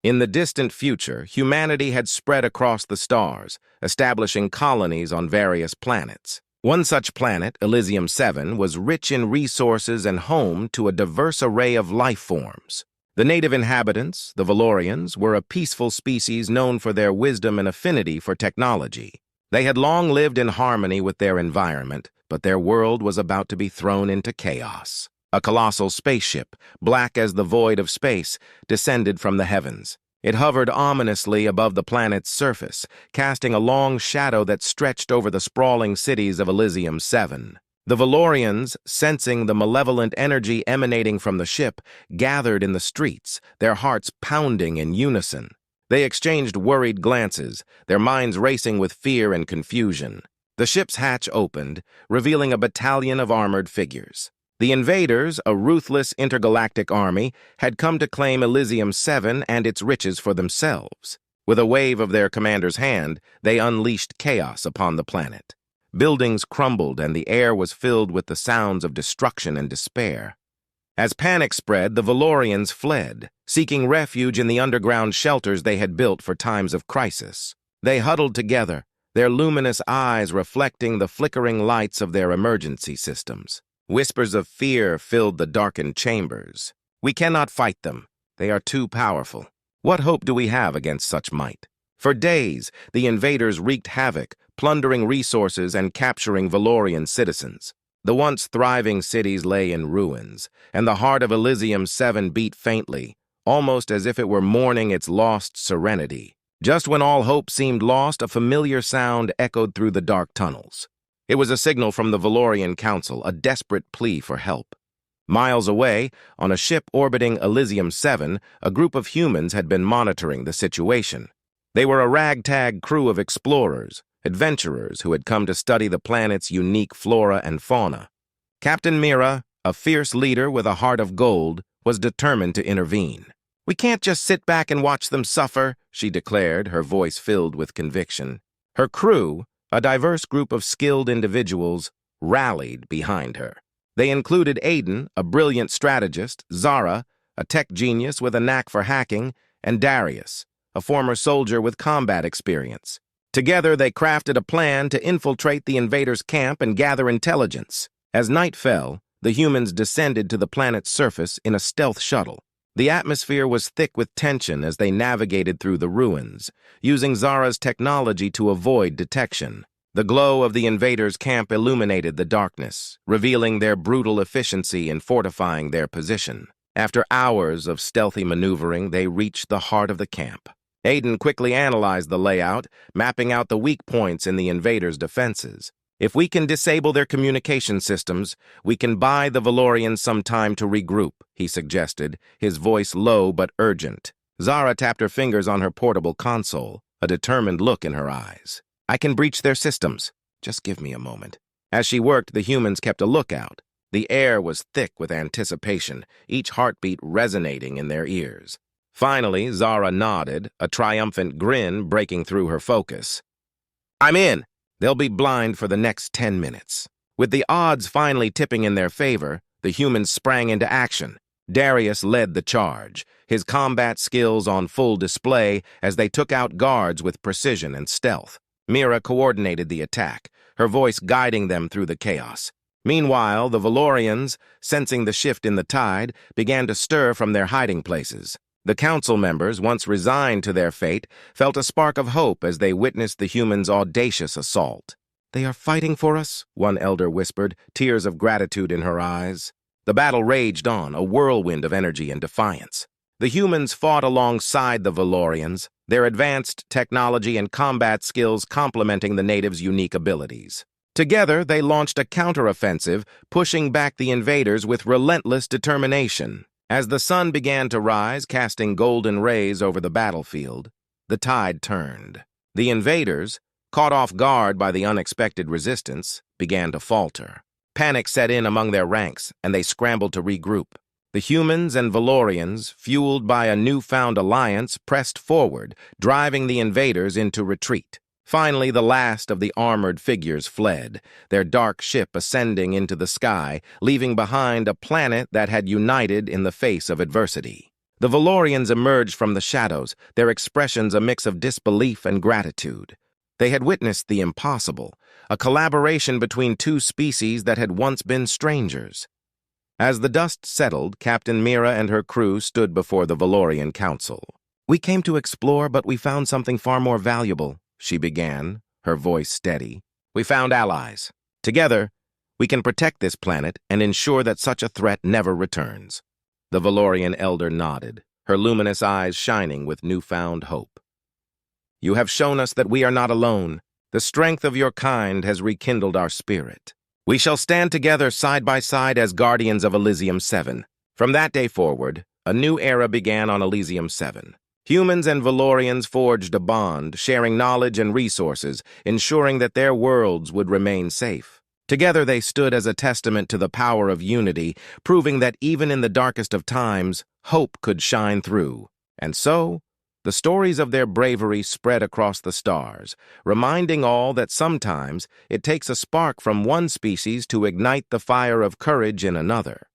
In the distant future, humanity had spread across the stars, establishing colonies on various planets. One such planet, Elysium 7, was rich in resources and home to a diverse array of life forms. The native inhabitants, the Valorians, were a peaceful species known for their wisdom and affinity for technology. They had long lived in harmony with their environment, but their world was about to be thrown into chaos. A colossal spaceship, black as the void of space, descended from the heavens. It hovered ominously above the planet's surface, casting a long shadow that stretched over the sprawling cities of Elysium 7. The Valorians, sensing the malevolent energy emanating from the ship, gathered in the streets, their hearts pounding in unison. They exchanged worried glances, their minds racing with fear and confusion. The ship's hatch opened, revealing a battalion of armored figures. The invaders, a ruthless intergalactic army, had come to claim Elysium 7 and its riches for themselves. With a wave of their commander's hand, they unleashed chaos upon the planet. Buildings crumbled and the air was filled with the sounds of destruction and despair. As panic spread, the Valorians fled, seeking refuge in the underground shelters they had built for times of crisis. They huddled together, their luminous eyes reflecting the flickering lights of their emergency systems. Whispers of fear filled the darkened chambers. "We cannot fight them. They are too powerful. What hope do we have against such might?" For days, the invaders wreaked havoc, plundering resources and capturing Valorian citizens. The once thriving cities lay in ruins, and the heart of Elysium 7 beat faintly, almost as if it were mourning its lost serenity. Just when all hope seemed lost, a familiar sound echoed through the dark tunnels. It was a signal from the Valorian Council, a desperate plea for help. Miles away, on a ship orbiting Elysium 7, a group of humans had been monitoring the situation. They were a ragtag crew of explorers, adventurers who had come to study the planet's unique flora and fauna. Captain Mira, a fierce leader with a heart of gold, was determined to intervene. "We can't just sit back and watch them suffer," she declared, her voice filled with conviction. Her crew, a diverse group of skilled individuals, rallied behind her. They included Aiden, a brilliant strategist, Zara, a tech genius with a knack for hacking, and Darius, a former soldier with combat experience. Together, they crafted a plan to infiltrate the invaders' camp and gather intelligence. As night fell, the humans descended to the planet's surface in a stealth shuttle. The atmosphere was thick with tension as they navigated through the ruins, using Zara's technology to avoid detection. The glow of the invaders' camp illuminated the darkness, revealing their brutal efficiency in fortifying their position. After hours of stealthy maneuvering, they reached the heart of the camp. Aiden quickly analyzed the layout, mapping out the weak points in the invaders' defenses. "If we can disable their communication systems, we can buy the Valorians some time to regroup," he suggested, his voice low but urgent. Zara tapped her fingers on her portable console, a determined look in her eyes. "I can breach their systems. Just give me a moment." As she worked, the humans kept a lookout. The air was thick with anticipation, each heartbeat resonating in their ears. Finally, Zara nodded, a triumphant grin breaking through her focus. "I'm in. They'll be blind for the next 10 minutes. With the odds finally tipping in their favor, the humans sprang into action. Darius led the charge, his combat skills on full display as they took out guards with precision and stealth. Mira coordinated the attack, her voice guiding them through the chaos. Meanwhile, the Valorians, sensing the shift in the tide, began to stir from their hiding places. The council members, once resigned to their fate, felt a spark of hope as they witnessed the humans' audacious assault. "They are fighting for us," one elder whispered, tears of gratitude in her eyes. The battle raged on, a whirlwind of energy and defiance. The humans fought alongside the Valorians, their advanced technology and combat skills complementing the natives' unique abilities. Together, they launched a counteroffensive, pushing back the invaders with relentless determination. As the sun began to rise, casting golden rays over the battlefield, the tide turned. The invaders, caught off guard by the unexpected resistance, began to falter. Panic set in among their ranks, and they scrambled to regroup. The humans and Valorians, fueled by a newfound alliance, pressed forward, driving the invaders into retreat. Finally, the last of the armored figures fled, their dark ship ascending into the sky, leaving behind a planet that had united in the face of adversity. The Valorians emerged from the shadows, their expressions a mix of disbelief and gratitude. They had witnessed the impossible, a collaboration between two species that had once been strangers. As the dust settled, Captain Mira and her crew stood before the Valorian Council. "We came to explore, but we found something far more valuable," she began, her voice steady. "We found allies. Together, we can protect this planet and ensure that such a threat never returns." The Valorian elder nodded, her luminous eyes shining with newfound hope. "You have shown us that we are not alone. The strength of your kind has rekindled our spirit. We shall stand together side by side as guardians of Elysium 7. From that day forward, a new era began on Elysium 7. Humans and Valorians forged a bond, sharing knowledge and resources, ensuring that their worlds would remain safe. Together they stood as a testament to the power of unity, proving that even in the darkest of times, hope could shine through. And so, the stories of their bravery spread across the stars, reminding all that sometimes it takes a spark from one species to ignite the fire of courage in another.